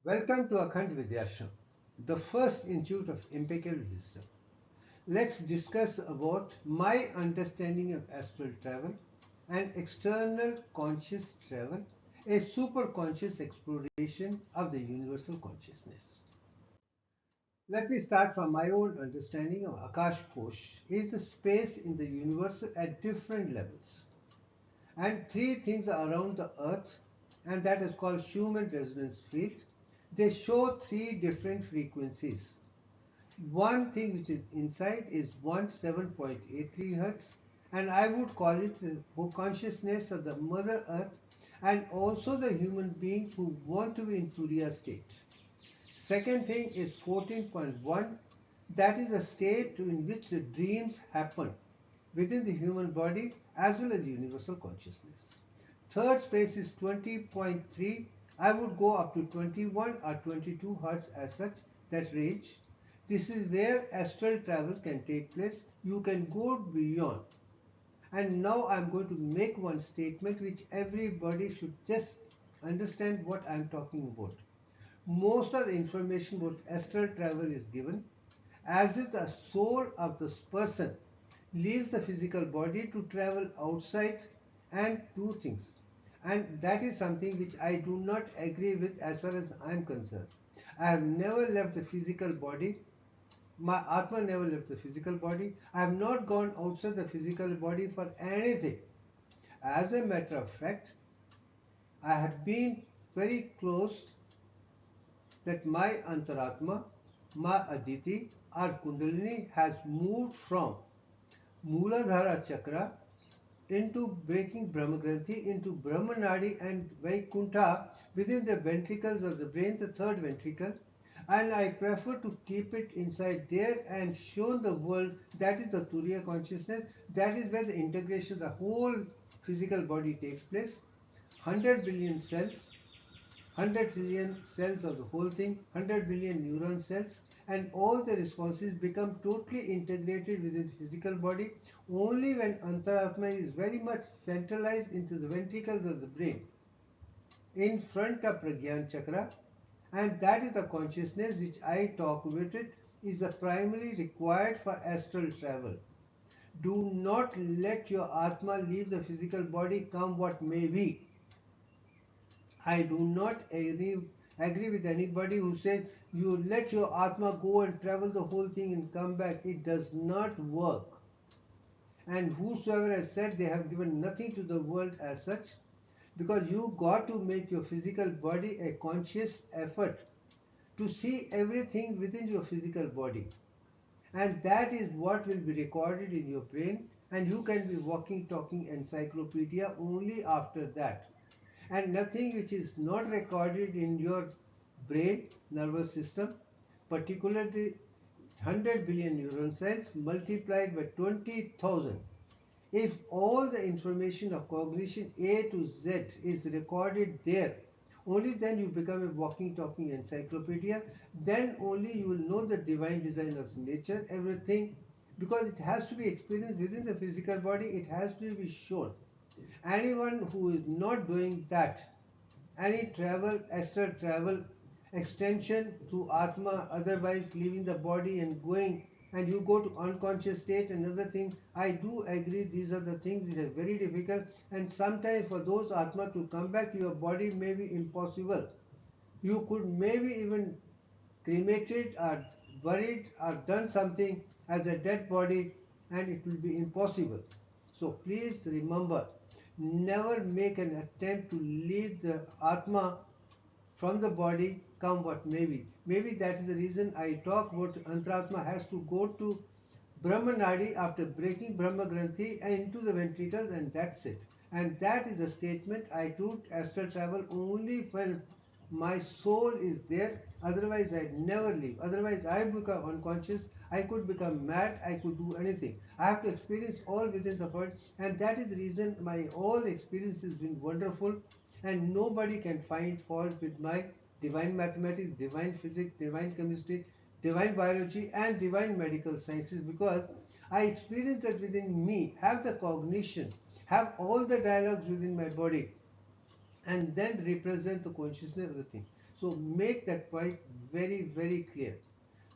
Welcome to Akhand Vidyashram, the first institute of impeccable wisdom. Let's discuss about my understanding of astral travel and external conscious travel, a superconscious exploration of the universal consciousness. Let me start from my own understanding of Akash Kosh is the space in the universe at different levels. And three things are around the earth, and that is called Schumann resonance field. They show three different frequencies. One thing which is inside is 17.83 hertz, and I would call it the consciousness of the Mother Earth and also the human beings who want to be in Turiya state. Second thing is 14.1, that is a state in which the dreams happen within the human body as well as universal consciousness. Third space is 20.3. I would go up to 21 or 22 hertz as such, that range. This is where astral travel can take place. You can go beyond. And now I'm going to make one statement which everybody should just understand what I'm talking about. Most of the information about astral travel is given as if the soul of this person leaves the physical body to travel outside and do things. And that is something which I do not agree with as far as I am concerned. I have never left the physical body. My Atma never left the physical body. I have not gone outside the physical body for anything. As a matter of fact, I have been very close that my Antaratma, my Aditi, our Kundalini has moved from Mooladhara Chakra into breaking Brahmagranthi into Brahmanadi and Vaikuntha within the ventricles of the brain, the third ventricle. And I prefer to keep it inside there and show the world that is the Turiya consciousness, that is where the integration of the whole physical body takes place. 100 billion cells, 100 trillion cells of the whole thing, 100 billion neuron cells, and all the responses become totally integrated within the physical body only when Antaratma is very much centralized into the ventricles of the brain in front of Pragyan Chakra, and that is the consciousness which I talk about it is the primary required for astral travel. Do not let your Atma leave the physical body come what may be. I do not agree with anybody who says you let your Atma go and travel the whole thing and come back. It does not work. And whosoever has said they have given nothing to the world as such, because you got to make your physical body a conscious effort to see everything within your physical body. And that is what will be recorded in your brain, and you can be walking, talking encyclopedia only after that. And nothing which is not recorded in your brain nervous system, particularly 100 billion neuron cells multiplied by 20,000. If all the information of cognition A to Z is recorded there, only then you become a walking, talking encyclopedia. Then only you will know the divine design of nature, everything, because it has to be experienced within the physical body, it has to be shown. Anyone who is not doing that, any travel, astral travel, extension to Atma, otherwise leaving the body and going, and you go to unconscious state, another thing, I do agree these are the things which are very difficult, and sometimes for those Atma to come back to your body may be impossible. You could maybe even cremated or buried or done something as a dead body, and it will be impossible. So please remember, never make an attempt to leave the Atma from the body come what may be. Maybe that is the reason I talk about Antratma has to go to Brahmanadi after breaking Brahma Granthi and into the ventricles, and that's it. And that is the statement I do astral travel only when my soul is there, otherwise I'd never leave. Otherwise I become unconscious, I could become mad, I could do anything. I have to experience all within the world, and that is the reason my all experience has been wonderful, and nobody can find fault with my divine mathematics, divine physics, divine chemistry, divine biology, and divine medical sciences, because I experience that within me, have the cognition, have all the dialogues within my body, and then represent the consciousness of the thing. So make that point very, very clear.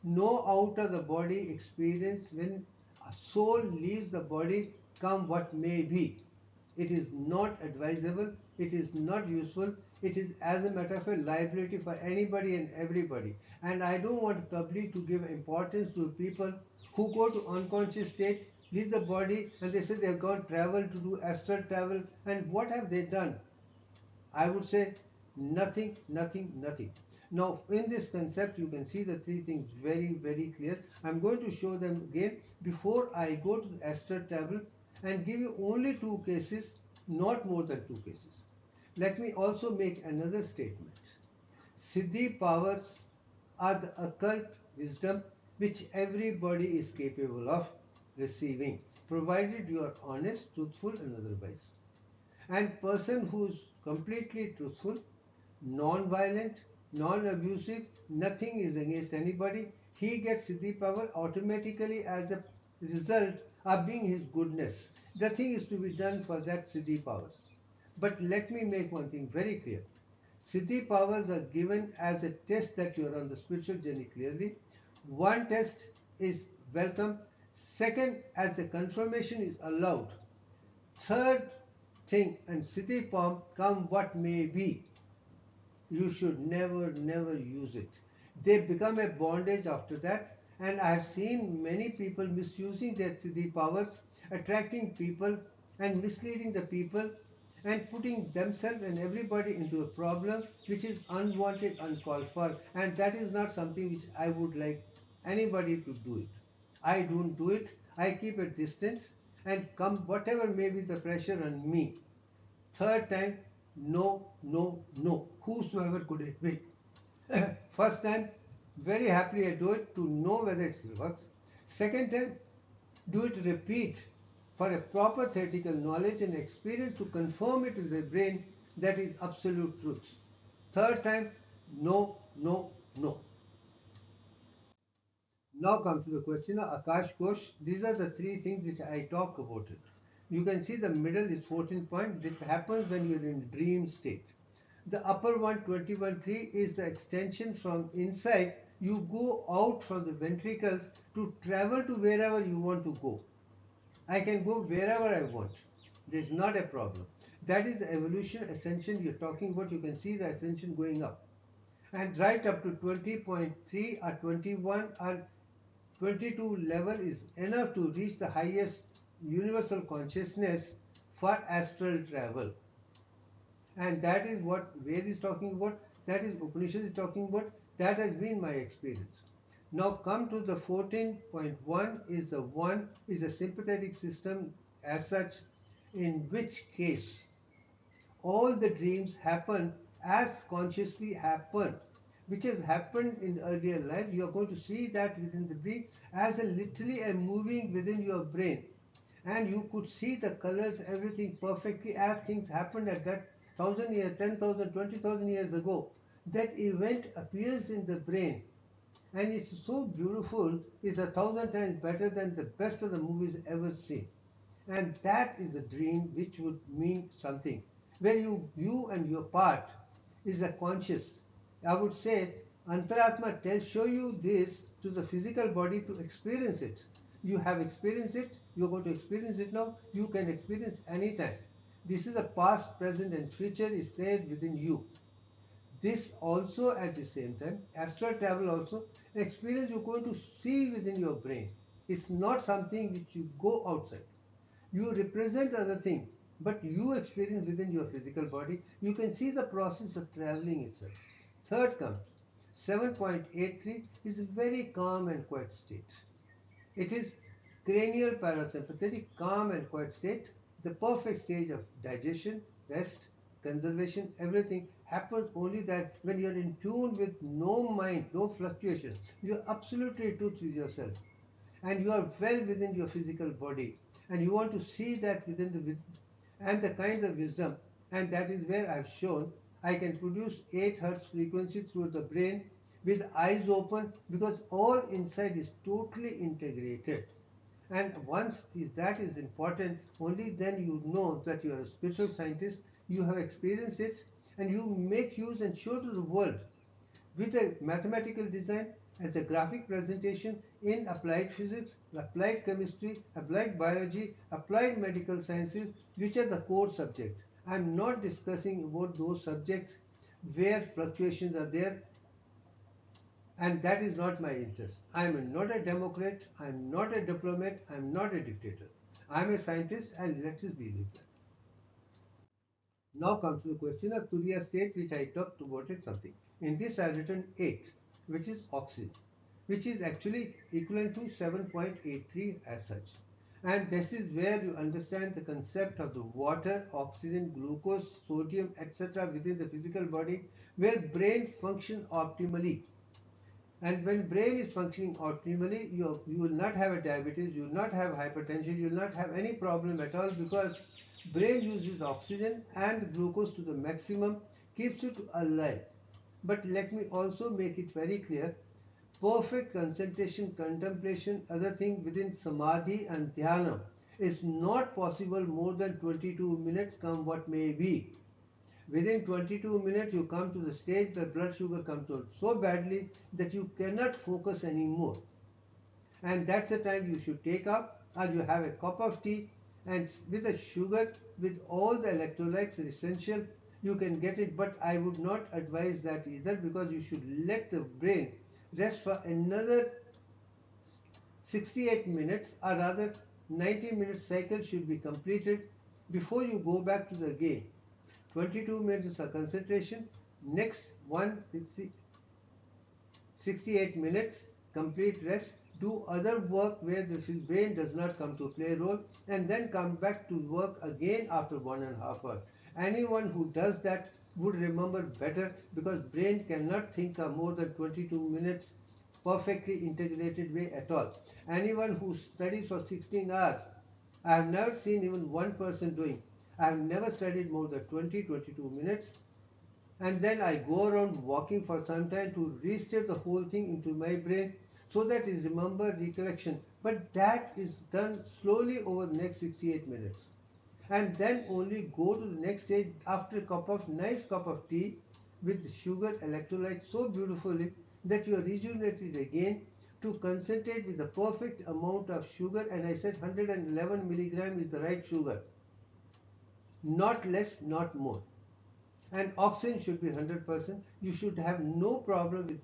No out of the body experience when a soul leaves the body, come what may be. It is not advisable, it is not useful, it is as a matter of a liability for anybody and everybody. And I don't want public to give importance to people who go to unconscious state, leave the body, and they say they've gone travel to do astral travel, and what have they done? I would say nothing, nothing, nothing. Now, in this concept, you can see the three things very, very clear. I'm going to show them again before I go to the astral travel and give you only two cases, not more than two cases. Let me also make another statement. Siddhi powers are the occult wisdom which everybody is capable of receiving, provided you are honest, truthful, and otherwise. And person who's completely truthful, non-violent, non-abusive, nothing is against anybody, he gets Siddhi power automatically as a result of being his goodness. Nothing is to be done for that Siddhi powers. But let me make one thing very clear. Siddhi powers are given as a test that you are on the spiritual journey clearly. One test is welcome. Second, as a confirmation is allowed. Third thing, and Siddhi form, come what may be, you should never, never use it. They become a bondage after that, and I have seen many people misusing their siddhi powers, attracting people and misleading the people and putting themselves and everybody into a problem which is unwanted, uncalled for, and that is not something which I would like anybody to do it. I don't do it. I keep a distance and come whatever may be the pressure on me. Third time, no, no, no. Whosoever could it be? First time, very happily I do it to know whether it works. Second time, do it repeat for a proper theoretical knowledge and experience to confirm it in the brain that is absolute truth. Third time, no, no, no. Now come to the question of Akash Kosh. These are the three things which I talk about it. You can see the middle is 14 point. It happens when you're in dream state. The upper one, 21.3, is the extension from inside. You go out from the ventricles to travel to wherever you want to go. I can go wherever I want. There's not a problem. That is the evolution ascension you're talking about. You can see the ascension going up. And right up to 20.3 or 21 or 22 level is enough to reach the highest universal consciousness for astral travel. And that is what Ved is talking about, that is Upanishad is talking about, that has been my experience. Now come to the 14.1 is the one is a sympathetic system as such, in which case all the dreams happen as consciously happen, which has happened in earlier life. You are going to see that within the dream as a literally a moving within your brain, and you could see the colors, everything perfectly as things happened at that 1,000 years, 10,000, 20,000 years ago. That event appears in the brain, and it's so beautiful, it's 1,000 times better than the best of the movies ever seen. And that is a dream which would mean something, where you and your part is a conscious. I would say Antaratma tells show you this to the physical body to experience it. You have experienced it, you're going to experience it now, you can experience anytime. This is the past, present, and future is there within you. This also at the same time, astral travel also, an experience you're going to see within your brain. It's not something which you go outside. You represent other thing, but you experience within your physical body. You can see the process of traveling itself. Third comes 7.83 is a very calm and quiet state. It is cranial parasympathetic, calm and quiet state, the perfect stage of digestion, rest, conservation, everything happens only that when you're in tune with no mind, no fluctuation, you're absolutely in touch with yourself and you are well within your physical body and you want to see that within the and the kind of wisdom, and that is where I've shown I can produce 8 hertz frequency through the brain with eyes open because all inside is totally integrated. And once that is important, only then you know that you are a spiritual scientist, you have experienced it, and you make use and show to the world with a mathematical design as a graphic presentation in applied physics, applied chemistry, applied biology, applied medical sciences, which are the core subjects. I am not discussing about those subjects where fluctuations are there, and that is not my interest. I am not a democrat, I am not a diplomat, I am not a dictator. I am a scientist, and let us believe that. Now comes to the question of Turiya state, which I talked about it something. In this I have written 8, which is oxygen, which is actually equivalent to 7.83 as such. And this is where you understand the concept of the water, oxygen, glucose, sodium, etc. within the physical body, where brain function optimally. And when brain is functioning optimally, you will not have a diabetes, you will not have hypertension, you will not have any problem at all, because brain uses oxygen and glucose to the maximum, keeps it alive. But let me also make it very clear, perfect concentration, contemplation, other thing within samadhi and dhyana is not possible more than 22 minutes, come what may be. Within 22 minutes, you come to the stage where blood sugar comes down so badly that you cannot focus anymore. And that's the time you should take up, or you have a cup of tea, and with a sugar, with all the electrolytes essential, you can get it. But I would not advise that either, because you should let the brain rest for another 68 minutes, or rather 90-minute cycle should be completed before you go back to the game. 22 minutes for concentration, next 68 minutes complete rest, do other work where the brain does not come to play a role, and then come back to work again after 1.5 hours. Anyone who does that would remember better, because brain cannot think of more than 22 minutes perfectly integrated way at all. Anyone who studies for 16 hours, I have never seen even one person doing. I have never studied more than 20-22 minutes, and then I go around walking for some time to restate the whole thing into my brain, so that is remembered recollection. But that is done slowly over the next 68 minutes. And then only go to the next stage after a nice cup of tea with sugar electrolytes so beautifully that you are rejuvenated again, to concentrate with the perfect amount of sugar. And I said 111 milligram is the right sugar, not less, not more. And oxygen should be 100%. You should have no problem with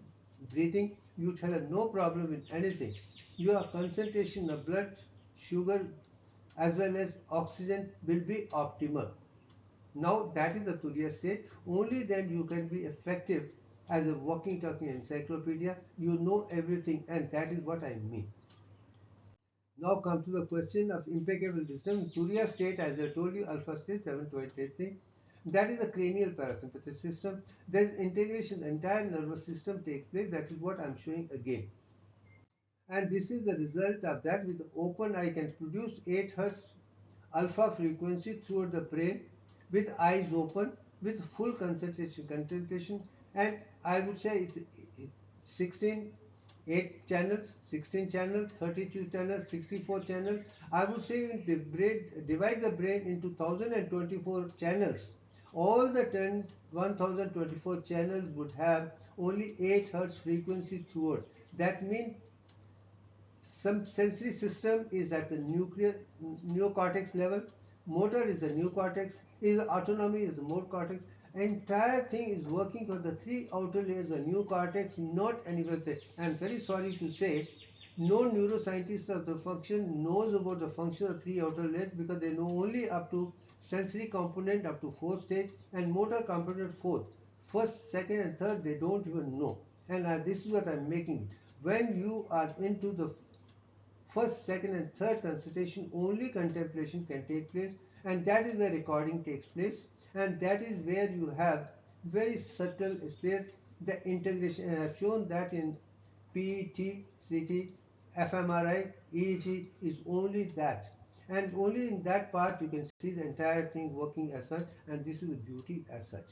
breathing, you should have no problem with anything. Your concentration of blood, sugar, as well as oxygen will be optimal. Now that is the Turiya state. Only then you can be effective as a walking talking encyclopedia. You know everything, and that is what I mean. Now come to the question of impeccable wisdom. Turiya state, as I told you, alpha state 7.83. That is a cranial parasympathetic system. There is integration, the entire nervous system takes place. That is what I am showing again. And this is the result of that. With open eye can produce 8 hertz alpha frequency throughout the brain, with eyes open, with full concentration, contemplation. And I would say it's 16 8 channels, 16 channels, 32 channels, 64 channels. I would say the brain, divide the brain into 1024 channels. All the 1024 channels would have only 8 hertz frequency throughout. That means some sensory system is at the neocortex level, motor is the neocortex, is autonomy is the motor cortex. Entire thing is working on the three outer layers of neocortex, not anywhere there. I am very sorry to say, no neuroscientist of the function knows about the function of three outer layers, because they know only up to sensory component up to fourth stage, and motor component fourth. First, second, and third they don't even know. And this is what I am making. When you are into the first, second, and third concentration, only contemplation can take place, and that is where recording takes place, and that is where you have very subtle space, the integration. And I have shown that in PET, CT, fMRI, EEG is only that, and only in that part you can see the entire thing working as such, and this is the beauty as such.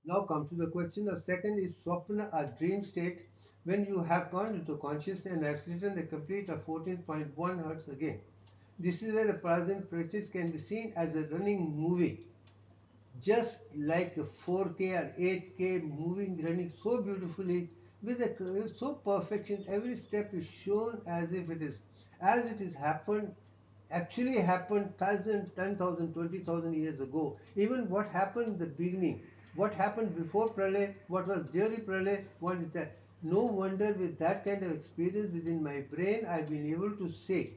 Now come to the question of second is swapna, a dream state, when you have gone into consciousness, and I have written the complete of 14.1 hertz again. This is where the present practice can be seen as a running movie. just like a 4K or 8K moving, running so beautifully with a so perfection. Every step is shown as if it is, as it is happened, actually happened 1,000, 10,000, 20,000 years ago. Even what happened in the beginning, what happened before Pralay, what was during Pralay, what is that? No wonder with that kind of experience within my brain, I've been able to say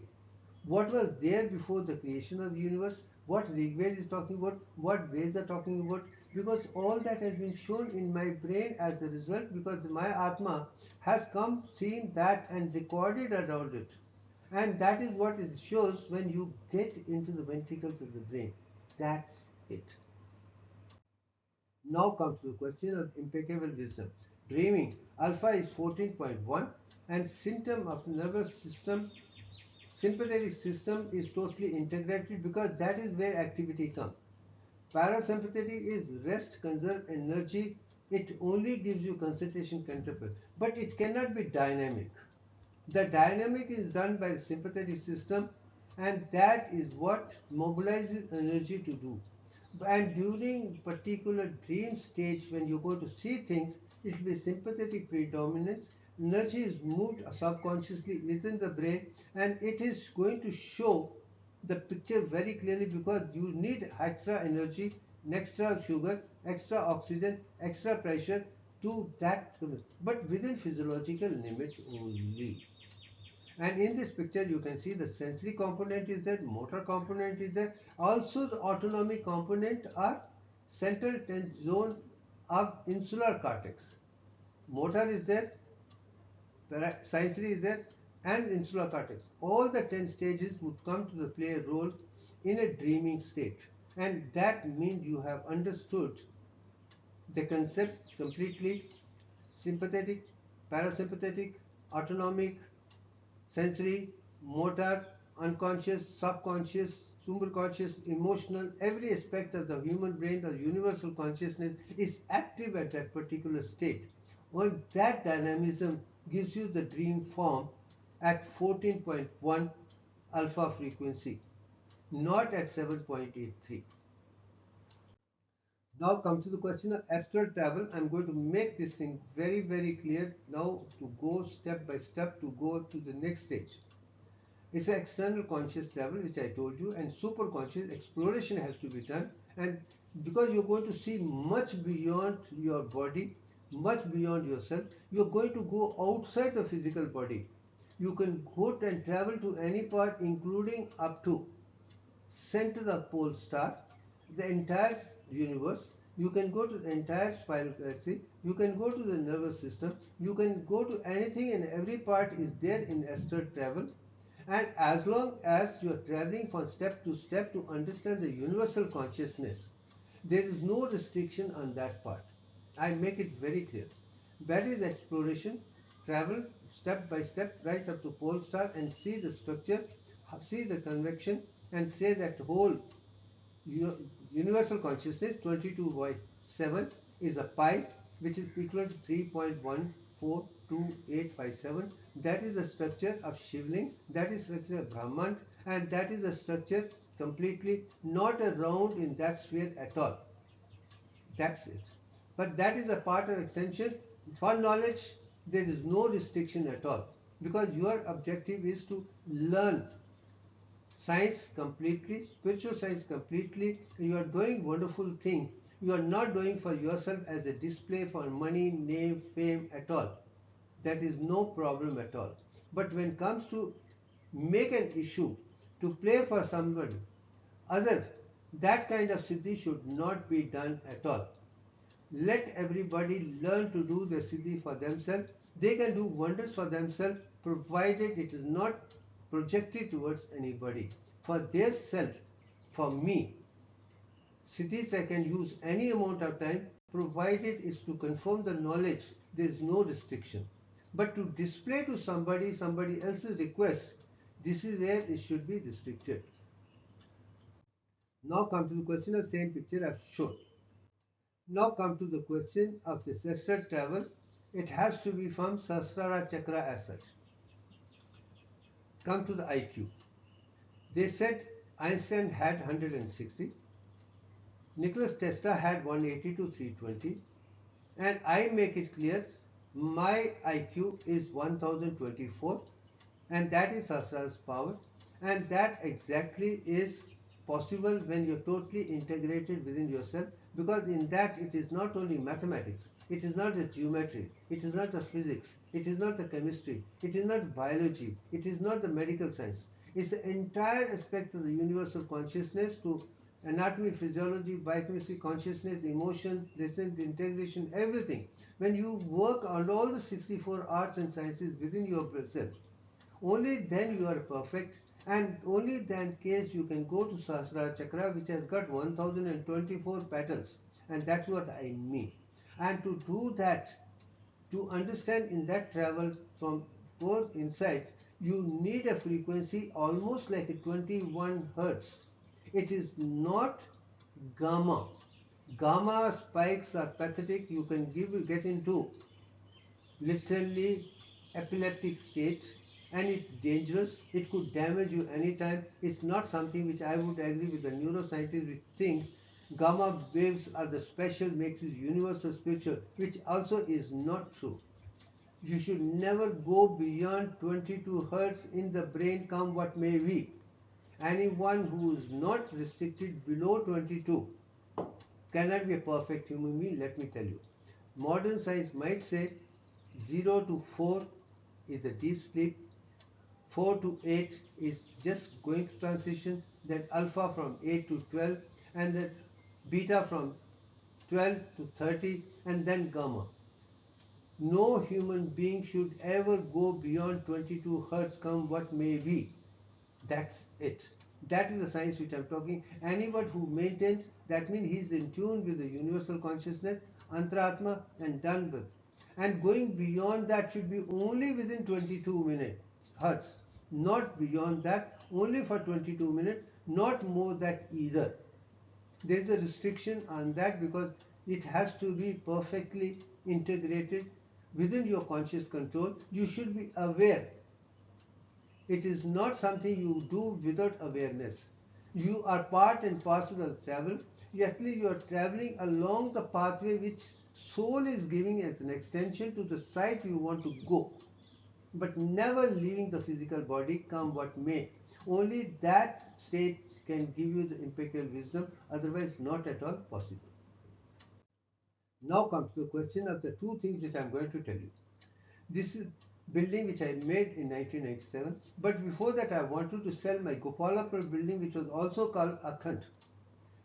what was there before the creation of the universe, what Rigved is talking about, what Veds are talking about, because all that has been shown in my brain as a result, because my Atma has come, seen that, and recorded around it. And that is what it shows when you get into the ventricles of the brain. That's it. Now comes to the question of impeccable wisdom. Dreaming. Alpha is 14.1 and symptom of nervous system. Sympathetic system is totally integrated because that is where activity comes. Parasympathetic is rest, conserve energy. It only gives you concentration, control, but it cannot be dynamic. The dynamic is done by the sympathetic system, and that is what mobilizes energy to do. And during particular dream stage, when you go to see things, it will be sympathetic predominance. Energy is moved subconsciously within the brain, and it is going to show the picture very clearly because you need extra energy, extra sugar, extra oxygen, extra pressure to that, but within physiological limits only. And in this picture you can see the sensory component is there, motor component is there, also the autonomic component are central tense zone of insular cortex. Motor is there, sensory is there, and insular cortex. All the 10 stages would come to the play a role in a dreaming state, and that means you have understood the concept completely: sympathetic, parasympathetic, autonomic, sensory, motor, unconscious, subconscious, superconscious, emotional, every aspect of the human brain or universal consciousness is active at that particular state. Well, that dynamism gives you the dream form at 14.1 alpha frequency, not at 7.83. Now come to the question of astral travel. I'm going to make this thing very, very clear now to go step by step to go to the next stage. It's an external conscious level, which I told you, and super conscious exploration has to be done. And because you're going to see much beyond your body, much beyond yourself, you're going to go outside the physical body. You can go and travel to any part, including up to center of pole star, the entire universe. You can go to the entire spiral galaxy. You can go to the nervous system. You can go to anything, and every part is there in astral travel. And as long as you are traveling from step to step to understand the universal consciousness, there is no restriction on that part. I make it very clear. That is exploration, travel step by step right up to pole star and see the structure, see the convection, and say that whole universal consciousness 22 by 7 is a pi, which is equal to 3.142857. That is the structure of Shivling, that is structure of Brahman, and that is the structure completely not a round in that sphere at all. That's it. But that is a part of extension. For knowledge, there is no restriction at all because your objective is to learn science completely, spiritual science completely. You are doing wonderful thing. You are not doing for yourself as a display for money, name, fame at all. That is no problem at all. But when it comes to make an issue to play for somebody other, that kind of siddhi should not be done at all. Let everybody learn to do the siddhi for themselves. They can do wonders for themselves provided it is not projected towards anybody. For their self, for me, siddhis I can use any amount of time provided is to confirm the knowledge. There is no restriction. But to display to somebody else's request, this is where it should be restricted. Now come to the question of same picture I've shown. Now come to the question of this astral travel. It has to be from Sahasrara Chakra as such. Come to the IQ. They said Einstein had 160. Nicholas Tesla had 180 to 320, and I make it clear my IQ is 1024, and that is Sahasrara's power, and that exactly is possible when you're totally integrated within yourself, because in that it is not only mathematics, it is not the geometry, it is not the physics, it is not the chemistry, it is not biology, it is not the medical science. It's the entire aspect of the universal consciousness to anatomy, physiology, biochemistry, consciousness, emotion, descent, integration, everything. When you work on all the 64 arts and sciences within yourself, only then you are perfect, and only then case you can go to Sahasrara Chakra, which has got 1024 patterns, and that's what I mean. And to do that, to understand in that travel from core inside, you need a frequency almost like a 21 hertz. It is not gamma. Gamma spikes are pathetic. You can get into literally epileptic state, and it's dangerous. It could damage you anytime. It's not something which I would agree with the neuroscientists which think gamma waves are the special, makes you universal spiritual, which also is not true. You should never go beyond 22 hertz in the brain, come what may be. Anyone who is not restricted below 22 cannot be a perfect human being, let me tell you. Modern science might say 0 to 4 is a deep sleep, 4 to 8 is just going to transition, then alpha from 8 to 12, and then beta from 12 to 30, and then gamma. No human being should ever go beyond 22 hertz, come what may be. That's it. That is the science which I'm talking. Anyone who maintains that means he's in tune with the universal consciousness, Antratma, and done with. And going beyond that should be only within 22 minutes hertz, not beyond that, only for 22 minutes, not more that either. There is a restriction on that because it has to be perfectly integrated within your conscious control. You should be aware. It is not something you do without awareness. You are part and parcel of travel. Actually, you are traveling along the pathway which soul is giving as an extension to the site you want to go, but never leaving the physical body, come what may. Only that state can give you the impeccable wisdom, otherwise not at all possible. Now comes the question of the two things which I am going to tell you. This is building which I made in 1997, but before that I wanted to sell my Gopalapur building, which was also called Akhand,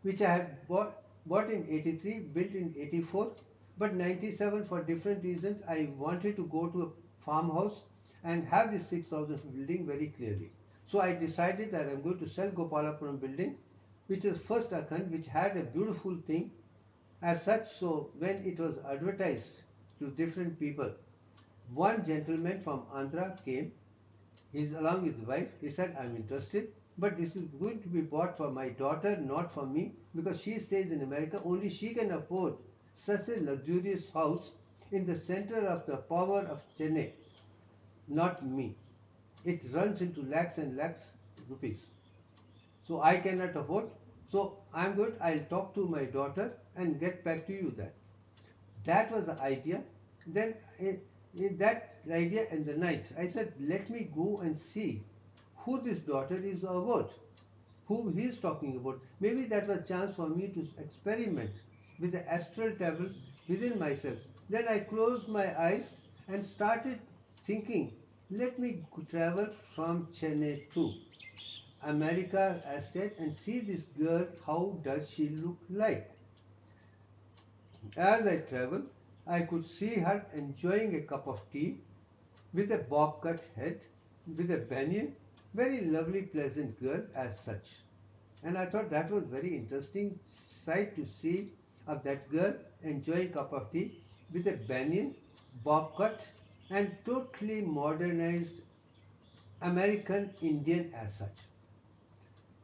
which I had bought in 83, built in 84, but 97 for different reasons I wanted to go to a farmhouse and have this 6,000 building very clearly. So I decided that I'm going to sell Gopalapuram building, which is first Akhand, which had a beautiful thing as such. So when it was advertised to different people, one gentleman from Andhra came. He's along with his wife. He said, I'm interested, but this is going to be bought for my daughter, not for me, because she stays in America. Only she can afford such a luxurious house in the center of the power of Chennai, not me. It runs into lakhs and lakhs rupees. So I cannot afford. So I'll talk to my daughter and get back to you that. That was the idea. Then in that idea in the night, I said, let me go and see who this daughter is about, who he is talking about. Maybe that was a chance for me to experiment with the astral travel within myself. Then I closed my eyes and started thinking, let me travel from Chennai to America estate and see this girl, how does she look like. As I traveled, I could see her enjoying a cup of tea with a bob cut head, with a banyan, very lovely, pleasant girl as such. And I thought that was very interesting sight to see of that girl enjoying a cup of tea with a banyan, bob cut, and totally modernized American Indian as such.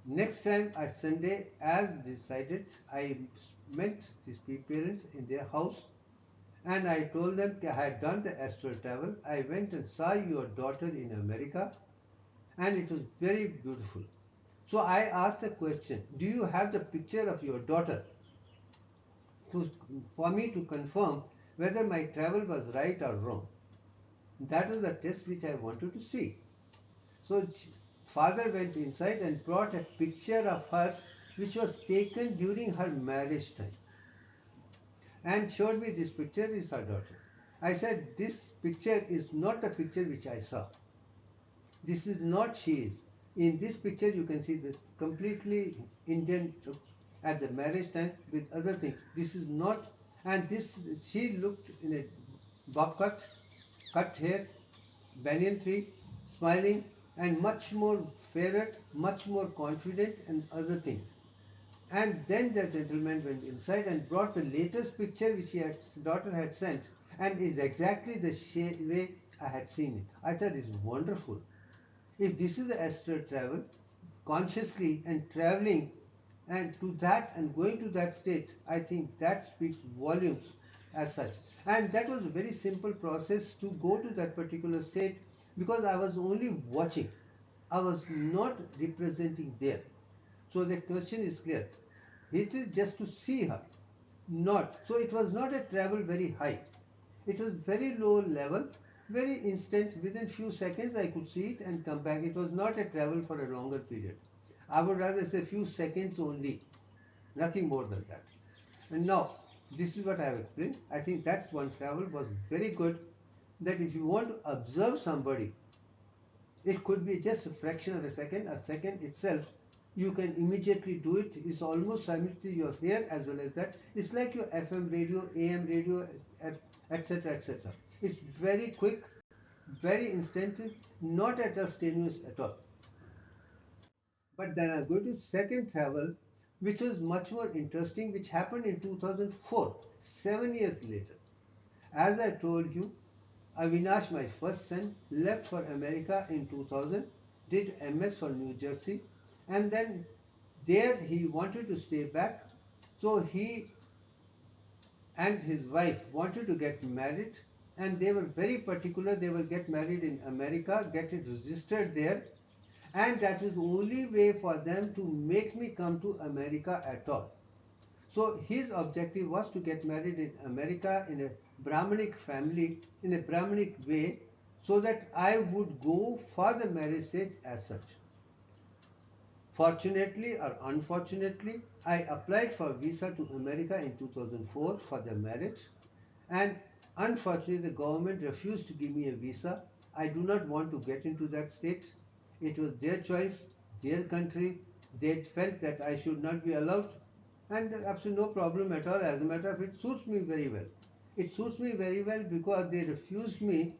Next time at Sunday, as decided, I met these parents in their house and I told them I had done the astral travel. I went and saw your daughter in America and it was very beautiful. So I asked a question, do you have the picture of your daughter? to, for me to confirm whether my travel was right or wrong. That was the test which I wanted to see. So father went inside and brought a picture of her which was taken during her marriage time and showed me this picture is her daughter. I said, this picture is not the picture which I saw. This is not she is. In this picture you can see the completely Indian look at the marriage time with other things. This is not, and this she looked in a bob cut hair, banyan tree, smiling, and much more fairer, much more confident, and other things. And then the gentleman went inside and brought the latest picture which his daughter had sent, and is exactly the way I had seen it. I thought it's wonderful. If this is the astral travel, consciously and traveling and to that and going to that state, I think that speaks volumes as such. And that was a very simple process to go to that particular state because I was only watching. I was not representing there. So the question is clear. It is just to see her, not. So it was not a travel very high. It was very low level, very instant. Within few seconds I could see it and come back. It was not a travel for a longer period. I would rather say few seconds only, nothing more than that. And now, this is what I have explained. I think that's one travel was very good. That if you want to observe somebody, it could be just a fraction of a second itself. You can immediately do it. It's almost simultaneously you're here as well as that. It's like your FM radio, AM radio, etc. etc. It's very quick, very instantaneous, not at all strenuous at all. But then I go to second travel, which was much more interesting, which happened in 2004, 7 years later. As I told you, Avinash, my first son, left for America in 2000, did MS for New Jersey, and then there he wanted to stay back. So he and his wife wanted to get married, and they were very particular. They will get married in America, get it registered there, and that was the only way for them to make me come to America at all. So his objective was to get married in America in a Brahminic family, in a Brahminic way, so that I would go for the marriage stage as such. Fortunately or unfortunately, I applied for visa to America in 2004 for the marriage, and unfortunately the government refused to give me a visa. I do not want to get into that state. It was their choice, their country. They felt that I should not be allowed, and absolutely no problem at all. As a matter of fact, it suits me very well. It suits me very well because they refused me.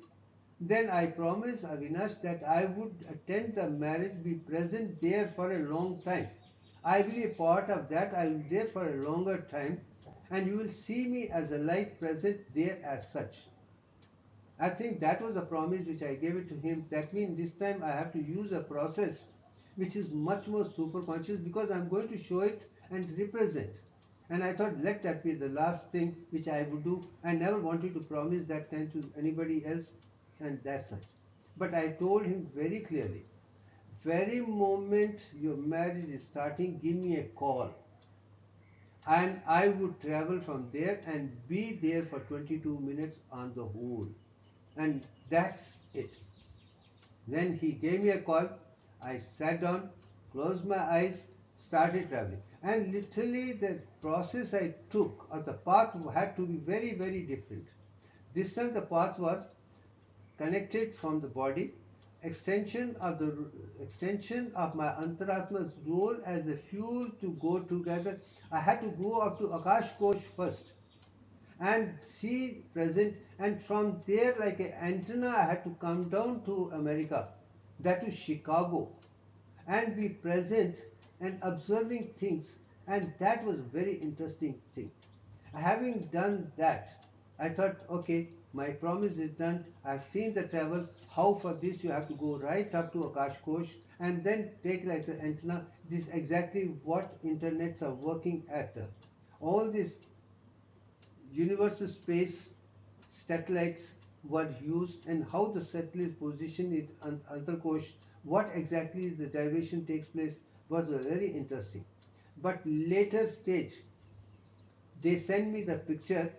Then I promised Avinash that I would attend the marriage, be present there for a long time. I will be a part of that. I will be there for a longer time, and you will see me as a light present there as such. I think that was a promise which I gave it to him. That means this time I have to use a process which is much more super conscious because I'm going to show it and represent. And I thought let that be the last thing which I would do. I never wanted to promise that kind to anybody else, and that's such. But I told him very clearly, very moment your marriage is starting, give me a call. And I would travel from there and be there for 22 minutes on the whole. And that's it. Then he gave me a call. I sat down, closed my eyes, started traveling. And literally, the process I took, or the path had to be very, very different. This time, the path was connected from the body, extension of my antaratma's role as the fuel to go together. I had to go up to Akash Kosh first and see present, and from there like an antenna I had to come down to America, that to Chicago, and be present and observing things, and that was a very interesting thing. Having done that, I thought, okay, my promise is done. I've seen the travel. How for this you have to go right up to Akash Kosh and then take like an antenna. This is exactly what internets are working at. All this universal space satellites were used, and how the satellite position it on Antarkosh, what exactly the derivation takes place was very interesting. But later stage, They sent me the picture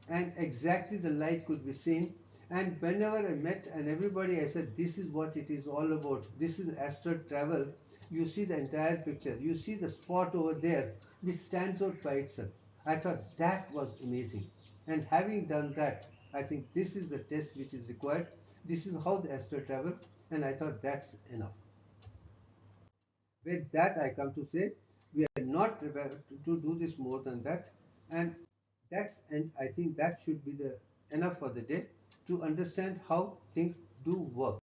and exactly the light could be seen. And whenever I met and everybody, I said, this is what it is all about. This is astral travel. You see the entire picture. You see the spot over there which stands out by itself. I thought that was amazing. And having done that, I think this is the test which is required. This is how the astral travel, and I thought that's enough. With that, I come to say we are not prepared to do this more than that, and and I think that should be the enough for the day to understand how things do work.